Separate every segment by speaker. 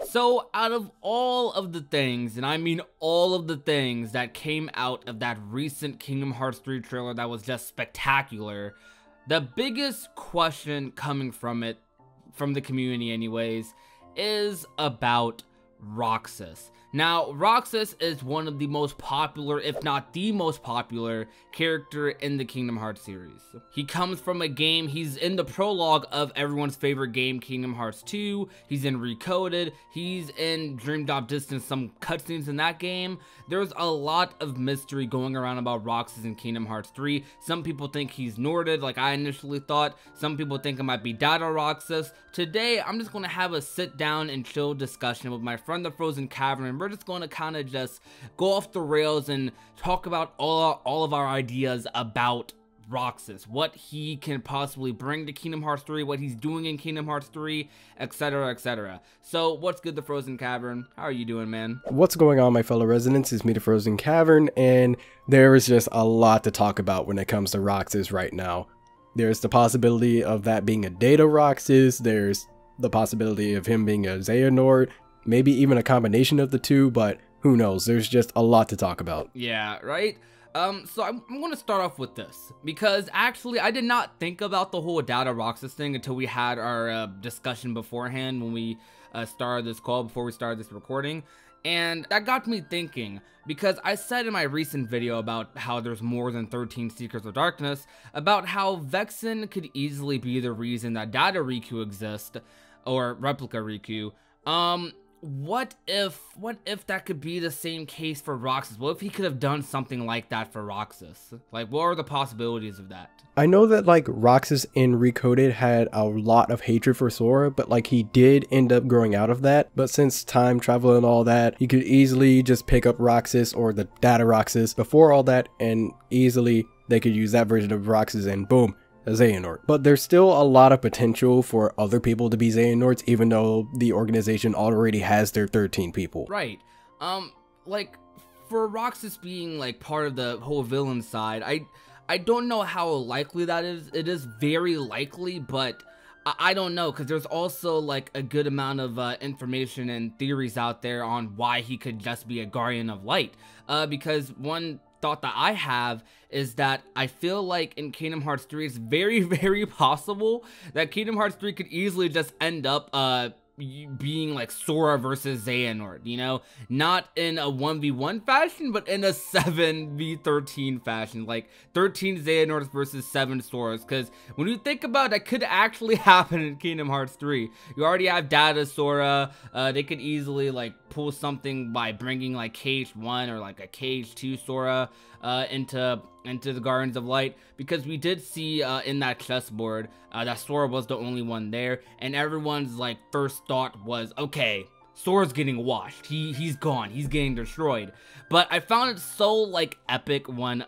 Speaker 1: So out of all of the things, and I mean all of the things that came out of that recent Kingdom Hearts 3 trailer that was just spectacular, the biggest question coming from it, from the community anyways, is about Roxas. Now, Roxas is one of the most popular, if not the most popular, character in the Kingdom Hearts series. He comes from a game, he's in the prologue of everyone's favorite game, Kingdom Hearts 2, he's in Recoded, he's in Dream Drop Distance, some cutscenes in that game. There's a lot of mystery going around about Roxas in Kingdom Hearts 3. Some people think he's Norded, like I initially thought. Some people think it might be Data Roxas. Today, I'm just going to have a sit down and chill discussion with my friend TheFrozenCavern, and we're just going to kind of just go off the rails and talk about all of our ideas about Roxas, what he can possibly bring to Kingdom Hearts 3, what he's doing in Kingdom Hearts 3, etc, etc. So what's good, TheFrozenCavern? How are you doing, man?
Speaker 2: What's going on, my fellow residents? It's me, TheFrozenCavern, and there is just a lot to talk about when it comes to Roxas right now. There's the possibility of that being a Data Roxas, there's the possibility of him being a Xehanort, maybe even a combination of the two, but who knows? There's just a lot to talk about.
Speaker 1: Yeah, right? So I'm going to start off with this, because actually I did not think about the whole Data Roxas thing until we had our discussion beforehand when we started this call, before we started this recording. And that got me thinking, because I said in my recent video about how there's more than 13 Seekers of Darkness, about how Vexen could easily be the reason that Data Riku exists, or Replica Riku. What if that could be the same case for Roxas? What if he could have done something like that for Roxas? Like, what are the possibilities of that?
Speaker 2: I know that, like, Roxas in Recoded had a lot of hatred for Sora, but, like, he did end up growing out of that. But since time travel and all that, he could easily just pick up Roxas or the Data Roxas before all that, and easily they could use that version of Roxas and boom, a Xehanort. But there's still a lot of potential for other people to be Xehanorts, even though the organization already has their 13 people.
Speaker 1: Right. Like, for Roxas being, like, part of the whole villain side, I don't know how likely that is. It is very likely, but I don't know, because there's also, like, a good amount of information and theories out there on why he could just be a Guardian of Light. Because one thought that I have is that I feel like in Kingdom Hearts 3, it's very, very possible that Kingdom Hearts 3 could easily just end up being like Sora versus Xehanort, you know, not in a 1v1 fashion, but in a 7v13 fashion, like 13 Xehanorts versus 7 Soras. Because when you think about it, that could actually happen in Kingdom Hearts 3. You already have Data Sora. They could easily like pull something by bringing like KH1 or like a KH2 Sora into the Guardians of Light, because we did see in that chessboard that Sora was the only one there, and everyone's like first thought was, okay, Sora's getting washed, he's gone, he's getting destroyed. But I found it so like epic when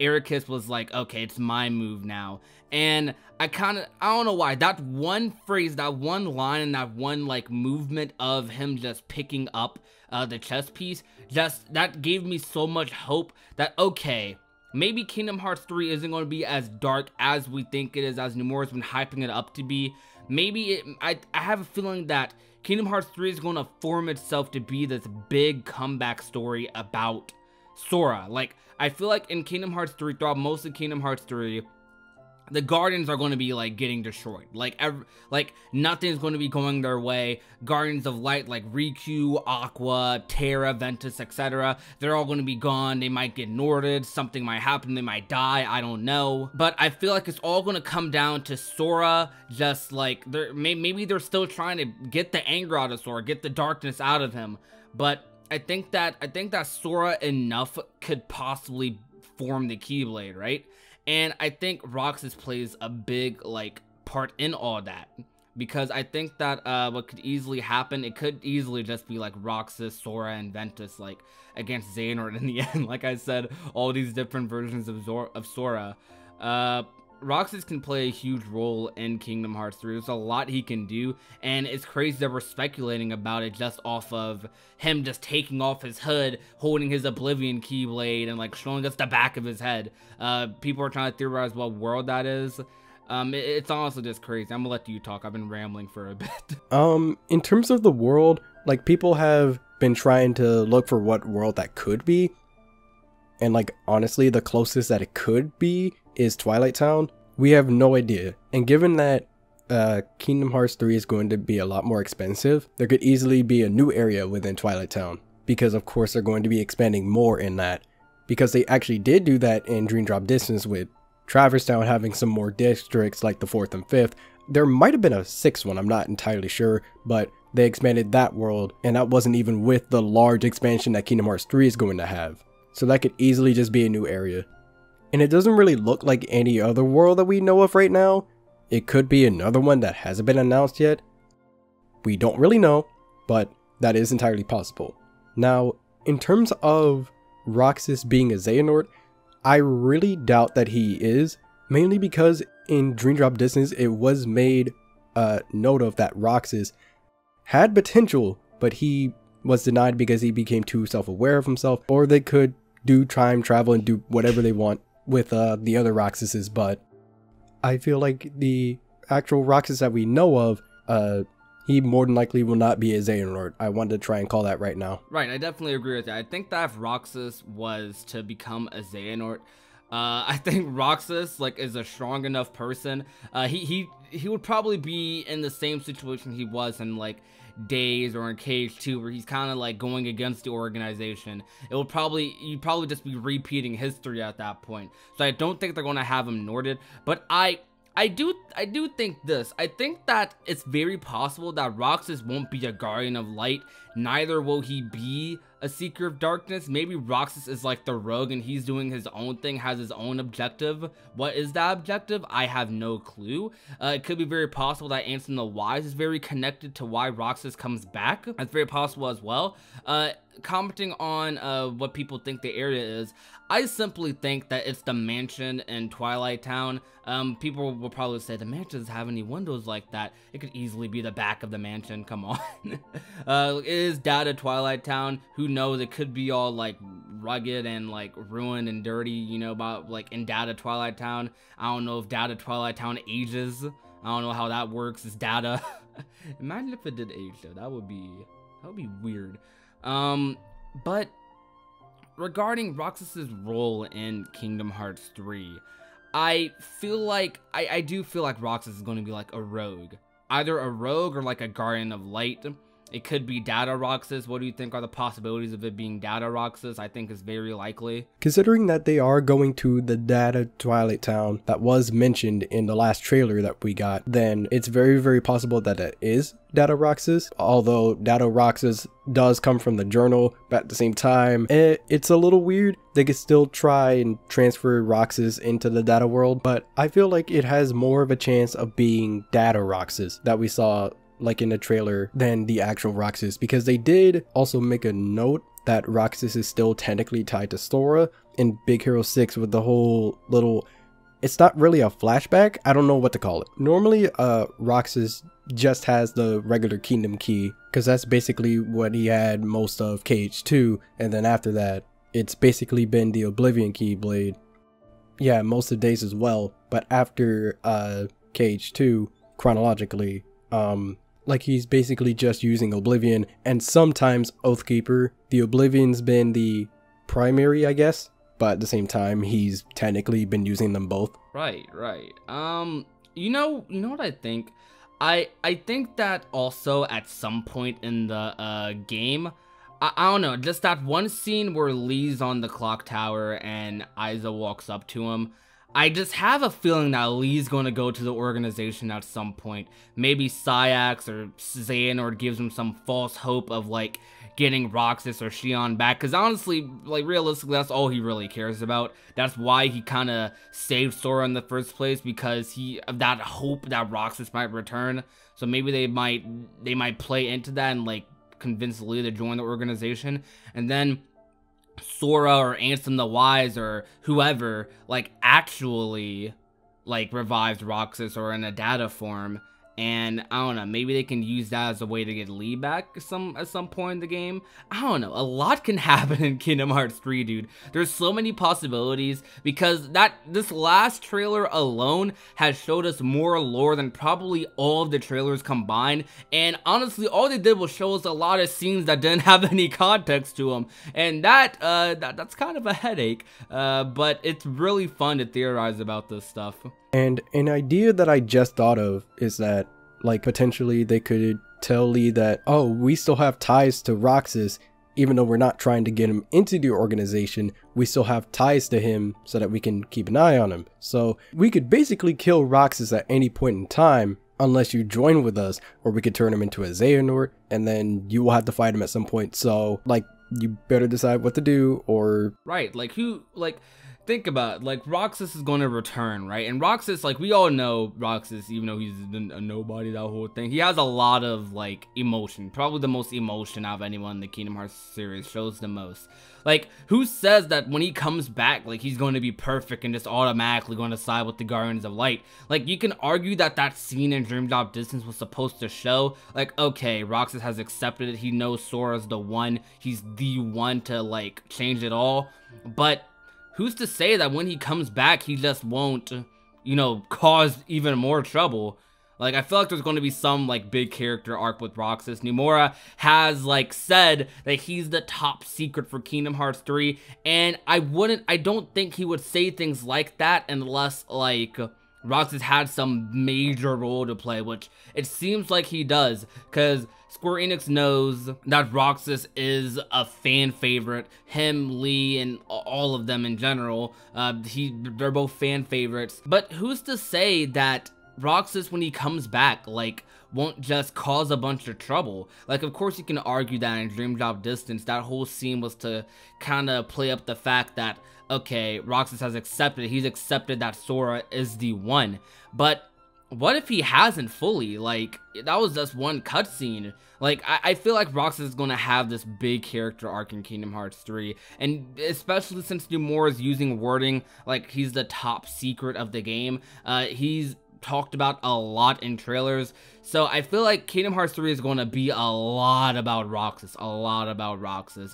Speaker 1: Ericus was like, okay, it's my move now. And I don't know why, that one phrase, that one line, and that one like movement of him just picking up the chess piece, that gave me so much hope that, okay, maybe Kingdom Hearts 3 isn't going to be as dark as we think it is, as Nomura's been hyping it up to be. Maybe I have a feeling that Kingdom Hearts 3 is going to form itself to be this big comeback story about Sora. Like, I feel like in Kingdom Hearts 3, throughout most of Kingdom Hearts 3, the Guardians are going to be like getting destroyed. Like nothing's going to be going their way. Guardians of Light like Riku, Aqua, Terra, Ventus, etc., they're all going to be gone. They might get Norded, something might happen, they might die, I don't know. But I feel like it's all going to come down to Sora, just like maybe they're still trying to get the anger out of Sora, get the darkness out of him. But I think that Sora enough could possibly form the Keyblade, right? And I think Roxas plays a big, like, part in all that. Because I think that what could easily happen, it could easily just be, like, Roxas, Sora, and Ventus, like, against Xehanort in the end. Like I said, all these different versions of Sora. Roxas can play a huge role in Kingdom Hearts 3. There's a lot he can do, and it's crazy that we're speculating about it just off of him just taking off his hood, holding his Oblivion Keyblade, and like showing us the back of his head. People are trying to theorize what world that is. It's honestly just crazy. I'm gonna let you talk. I've been rambling for a bit.
Speaker 2: In terms of the world, like, people have been trying to look for what world that could be. And, like, honestly, the closest that it could be is Twilight Town. We have no idea. And given that Kingdom Hearts 3 is going to be a lot more expensive, there could easily be a new area within Twilight Town. Because, of course, they're going to be expanding more in that. Because they actually did do that in Dream Drop Distance with Traverse Town having some more districts like the 4th and 5th. There might have been a 6th one, I'm not entirely sure, but they expanded that world, and that wasn't even with the large expansion that Kingdom Hearts 3 is going to have. So that could easily just be a new area. And it doesn't really look like any other world that we know of right now. It could be another one that hasn't been announced yet. We don't really know, but that is entirely possible. Now, in terms of Roxas being a Xehanort, I really doubt that he is, mainly because in Dream Drop Distance it was made note of that Roxas had potential, but he was denied because he became too self-aware of himself, or they could do time travel and do whatever they want with the other Roxases. But I feel like the actual Roxas that we know of, he more than likely will not be a Xehanort. I wanted to try and call that right now.
Speaker 1: Right, I definitely agree with that. I think that if Roxas was to become a Xehanort, I think Roxas, like, is a strong enough person. He would probably be in the same situation he was in, like, Days or in Cage 2, where he's kind of like going against the organization. You'd probably just be repeating history at that point. So I don't think they're going to have him Norded, but I do think this. I think that it's very possible that Roxas won't be a Guardian of Light. Neither will he be a Seeker of Darkness. Maybe Roxas is like the rogue and he's doing his own thing, has his own objective. What is that objective? I have no clue. It could be very possible that Ansem the Wise is very connected to why Roxas comes back. That's very possible as well. Commenting on what people think the area is, I simply think that it's the mansion in Twilight Town. People will probably say the mansion doesn't have any windows like that. It could easily be the back of the mansion. Come on. It is Data Twilight Town. Who knows? It could be all like rugged and like ruined and dirty, you know, about like in Data Twilight Town. I don't know if Data Twilight Town ages. I don't know how that works. It's Data. Imagine if it did age though. That would be weird. But regarding Roxas's role in Kingdom Hearts 3, I feel like I do feel like Roxas is going to be like a rogue, either a rogue or like a Guardian of Light. It could be Data Roxas. What do you think are the possibilities of it being Data Roxas? I think is very likely.
Speaker 2: Considering that they are going to the Data Twilight Town that was mentioned in the last trailer that we got, then it's very, very possible that it is Data Roxas. Although Data Roxas does come from the journal, but at the same time, it's a little weird. They could still try and transfer Roxas into the Data world, but I feel like it has more of a chance of being Data Roxas that we saw like in the trailer than the actual Roxas, because they did also make a note that Roxas is still technically tied to Sora in Big Hero 6 with the whole little, it's not really a flashback, I don't know what to call it. Normally Roxas just has the regular Kingdom Key, because that's basically what he had most of Cage 2, and then after that it's basically been the Oblivion Keyblade. Yeah, most of Days as well, but after Cage 2, chronologically, like he's basically just using Oblivion and sometimes Oathkeeper. The Oblivion's been the primary, I guess, but at the same time he's technically been using them both.
Speaker 1: Right. You know what I think? I think that also at some point in the game, I don't know, just that one scene where Lee's on the clock tower and Aiza walks up to him, I just have a feeling that Lee's going to go to the organization at some point. Maybe Sayax or Xehanort gives him some false hope of like getting Roxas or Xion back, because honestly, like realistically, that's all he really cares about. That's why he kind of saved Sora in the first place, because of that hope that Roxas might return. So maybe they might play into that and like convince Lee to join the organization, and then Sora or Ansem the Wise or whoever like actually like revives Roxas or in a Data form, And I don't know, maybe they can use that as a way to get Lee back at some point in the game. I don't know, a lot can happen in Kingdom Hearts 3, dude. There's so many possibilities, because this last trailer alone has showed us more lore than probably all of the trailers combined. And honestly, all they did was show us a lot of scenes that didn't have any context to them, and that's kind of a headache. But it's really fun to theorize about this stuff.
Speaker 2: And an idea that I just thought of is that, like, potentially they could tell Lee that, oh, we still have ties to Roxas, even though we're not trying to get him into the organization, we still have ties to him so that we can keep an eye on him. So we could basically kill Roxas at any point in time, unless you join with us, or we could turn him into a Xehanort, and then you will have to fight him at some point. So, like, you better decide what to do, or...
Speaker 1: Right, like, think about it, like, Roxas is going to return, right? And Roxas, like, we all know Roxas, even though he's a nobody, that whole thing, he has a lot of, like, emotion. Probably the most emotion out of anyone in the Kingdom Hearts series, shows the most. Like, who says that when he comes back, like, he's going to be perfect and just automatically going to side with the Guardians of Light? Like, you can argue that scene in Dream Drop Distance was supposed to show, like, okay, Roxas has accepted it, he knows Sora's the one, he's the one to, like, change it all, but who's to say that when he comes back, he just won't, you know, cause even more trouble? Like, I feel like there's going to be some, like, big character arc with Roxas. Nomura has, like, said that he's the top secret for Kingdom Hearts 3, and I don't think he would say things like that unless, like, Roxas had some major role to play, which it seems like he does, because Square Enix knows that Roxas is a fan favorite. Him, Lee, and all of them in general, they're both fan favorites. But who's to say that Roxas, when he comes back, like, won't just cause a bunch of trouble? Like, of course you can argue that in Dream Drop Distance, that whole scene was to kind of play up the fact that, okay, Roxas has accepted, he's accepted that Sora is the one. But what if he hasn't fully? Like, that was just one cutscene. Like, I feel like Roxas is going to have this big character arc in Kingdom Hearts 3, and especially since Nomura is using wording like he's the top secret of the game. He's talked about a lot in trailers, so I feel like Kingdom Hearts 3 is going to be a lot about Roxas,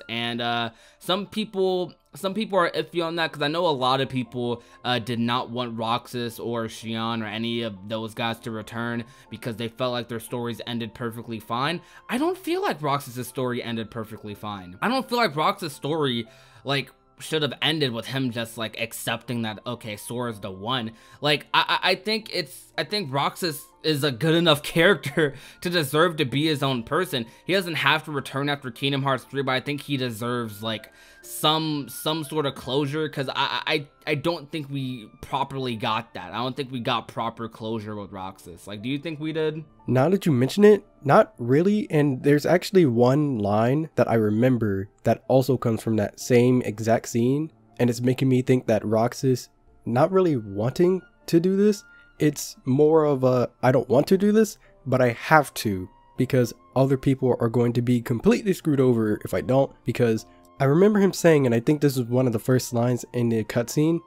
Speaker 1: and some people are iffy on that, because I know a lot of people did not want Roxas or Xion or any of those guys to return because they felt like their stories ended perfectly fine. I don't feel like Roxas' story ended perfectly fine. I don't feel like Roxas' story, like, should have ended with him just, like, accepting that, okay, Sora's the one. Like, I think Roxas is a good enough character to deserve to be his own person. He doesn't have to return after Kingdom Hearts 3, but I think he deserves, like, some sort of closure, because I don't think we properly got that. I don't think we got proper closure with Roxas. Like, do you think we did?
Speaker 2: Now that you mention it, not really. And there's actually one line that I remember that also comes from that same exact scene, and it's making me think that Roxas not really wanting to do this. It's more of a, I don't want to do this, but I have to, because other people are going to be completely screwed over if I don't. Because I remember him saying, and I think this was one of the first lines in the cutscene,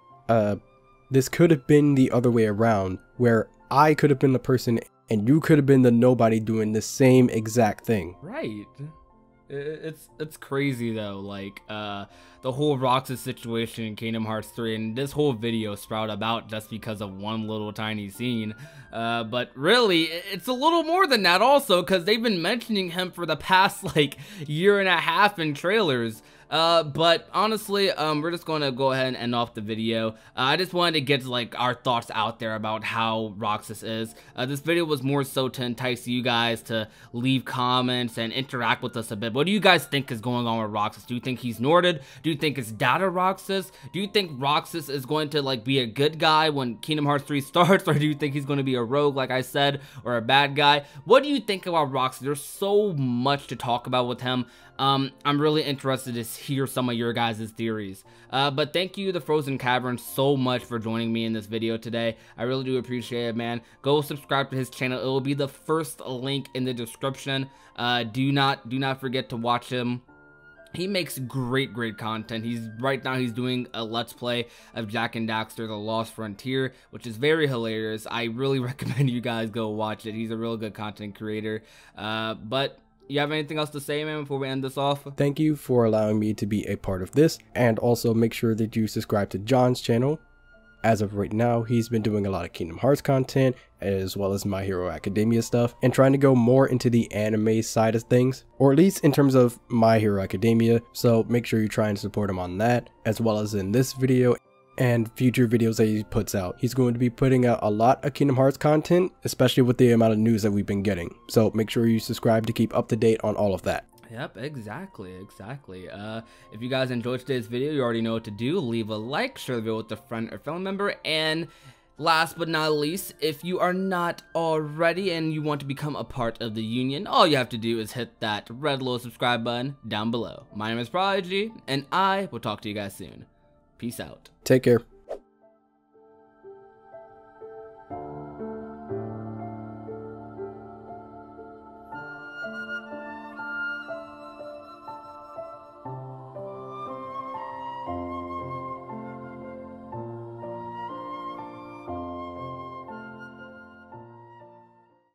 Speaker 2: this could have been the other way around, where I could have been the person and you could have been the nobody doing the same exact thing.
Speaker 1: Right. It's crazy though, like, the whole Roxas situation in Kingdom Hearts 3, and this whole video sprouted about just because of one little tiny scene. But really, it's a little more than that also, because they've been mentioning him for the past, like, year and a half in trailers. But honestly, we're just going to go ahead and end off the video. I just wanted to get, like, our thoughts out there about how Roxas is. This video was more so to entice you guys to leave comments and interact with us a bit. What do you guys think is going on with Roxas? Do you think he's Norded? Do you think it's Data Roxas? Do you think Roxas is going to, like, be a good guy when Kingdom Hearts 3 starts? Or do you think he's going to be a rogue, like I said, or a bad guy? What do you think about Roxas? There's so much to talk about with him. I'm really interested to hear some of your guys' theories. But thank you, TheFrozenCavern, so much for joining me in this video today. I really do appreciate it, man. Go subscribe to his channel. It will be the first link in the description. Do not forget to watch him He makes great content. Right now he's doing a let's play of Jak and Daxter The Lost Frontier, which is very hilarious. I really recommend you guys go watch it. He's a real good content creator. But you have anything else to say, man, before we end this off?
Speaker 2: Thank you for allowing me to be a part of this, and also make sure that you subscribe to John's channel. As of right now, he's been doing a lot of Kingdom Hearts content, as well as My Hero Academia stuff, and trying to go more into the anime side of things, or at least in terms of My Hero Academia, so make sure you try and support him on that, as well as in this video and future videos that he puts out. He's going to be putting out a lot of Kingdom Hearts content, especially with the amount of news that we've been getting, so make sure you subscribe to keep up to date on all of that.
Speaker 1: Yep, exactly. If you guys enjoyed today's video, you already know what to do. Leave a like, share the video with a friend or family member, and last but not least, if you are not already and you want to become a part of the union, all you have to do is hit that red little subscribe button down below. My name is Prodigy, and I will talk to you guys soon. Peace out.
Speaker 2: Take care.